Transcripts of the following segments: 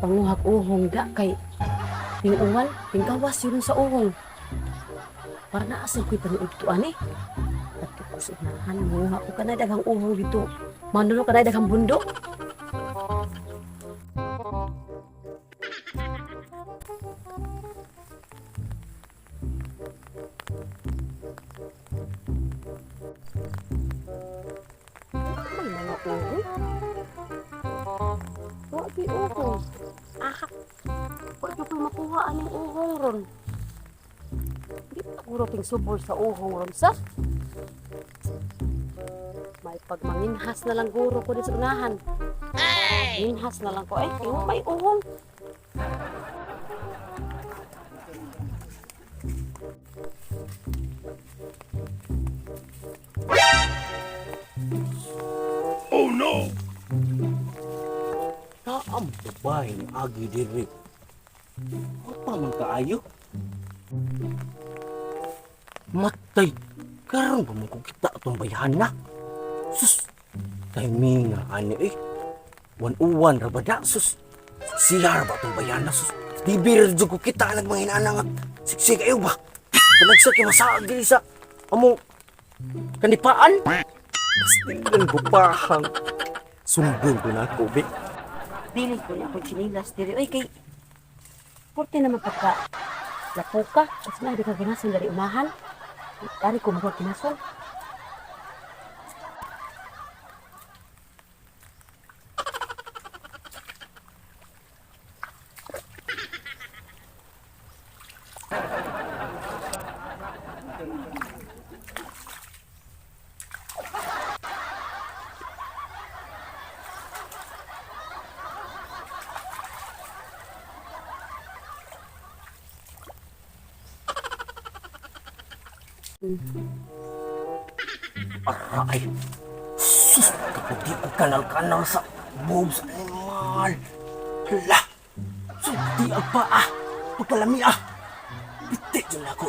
panguhag uhong da kay tinguman, tinggawas yun sa uhong. Para naasal ko'y paniugtuan eh. At ko sa inahan, munguha ko ka na daghang uhong dito. Manulo ka na daghang bundok. May mga uhong. Wagi uhong. Ahak. Pwede ko makuha anong uhong ron. Hindi pa siguro ting subol sa uhong ron sa. May pagmanginhas na lang guro ko din sa unahan. Minhas na lang ko. Ay, yung may uhong. Oh no! Naam babae ni Agi diri. Apa man kaayo? Matay, karon ba mo kung kita itong bayahan na? Sus, timing nga ani eh. 101 ra ba da? Sus, siyar ba itong bayahan na? Sus, di birir dyan ko kita nagmangin nga. Siksik kayo ba? Panagsak yung masagil sa among kanipaan. Pastilan ko pahang. Sumbong ko na ako, Vic. Dili ko na ako chinilas diri. Ay, kay... Porte naman pagka... Lapo ka. Kasi na, di ka ginason dari umahan. Dari ko mga ginason. Aray! Sus! Kapag ang kanal-kanal sa buhog sa animal! Hala! Sulti ang paa! Pagkalami ah! Bitik dyan ako!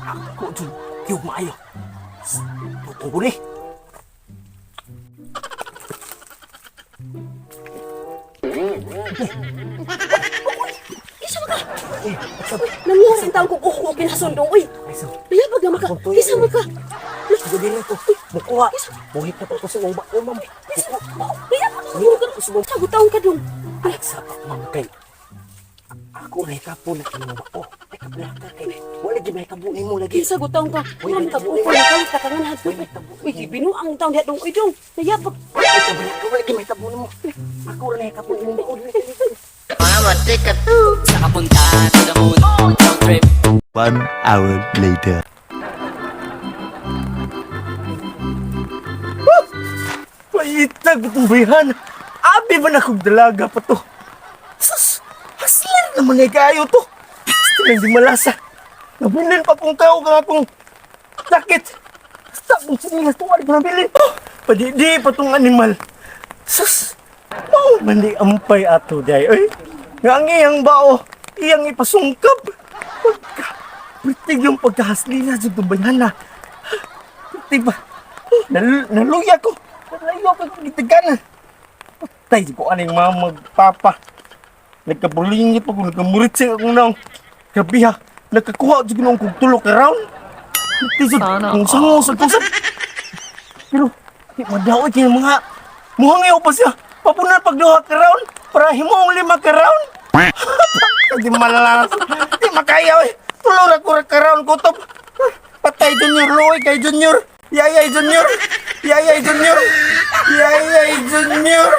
Ako dyan! Kiyog maayo! Tutong ko ni! Isa ka! Nangyari ang taong kong kukuha pinasundong. Uy! Kaya baga maka... Isa mo ka! Sige din ito! Mukuha! Buhit na pa ko sa umba ko, ma'am! Kaya baga maka... Sagot taong ka dong! Alexa, ma'am, kay... Ako na ikapo na kinuha ko. Ay, kablaka kay... Wala di may kabunin mo lagi. Kaya sagot taong ka! Wala tabunin ko na ka! Katangan na hato! Uy, binuang taong diha dong! Uy, dong! Kaya baga... Ay, kablaka, wala di may kabunin mo. Ako na ikapo na mo. Mama, take a toot sa kapuntahan to the moon. Road trip. 1 hour later. Paitag itong bayan. Abi ba na kong dalaga pa to? Sus! Haslan naman ay kayo to. Basta lang di malasa. Nabilin pa pong kao ka akong sakit. Basta kung sinilas tuwari ko nabilin. Oh, padidi pa tong animal. Sus! Mau mandi ampay ato day. Ay, nga ang iyang bao. Iyang ipasungkap. Pagka, pritig yung pagkahaslila sa itong bayan na. Pritig ba? Naluya ko. Nalayo ko gitiganan. Patay ko aning mga magpapa. Nagkabulingit pa ko, nagkamurit siya akong naong. Grabe ha, nagkakuha ko nung kong tulog ka round. Tisod, kung sangusod ko sa... Pero, di madawag yung mga... Muhangayaw pa siya. Papunan pagduha ka round, para himong 5 ka round. Di malalas. Di makayaw eh. Tulor ako ka round kutob. Patay Junior, Loy kay Junior. Yayay Junior! Yayay Junior! Yayay Junior!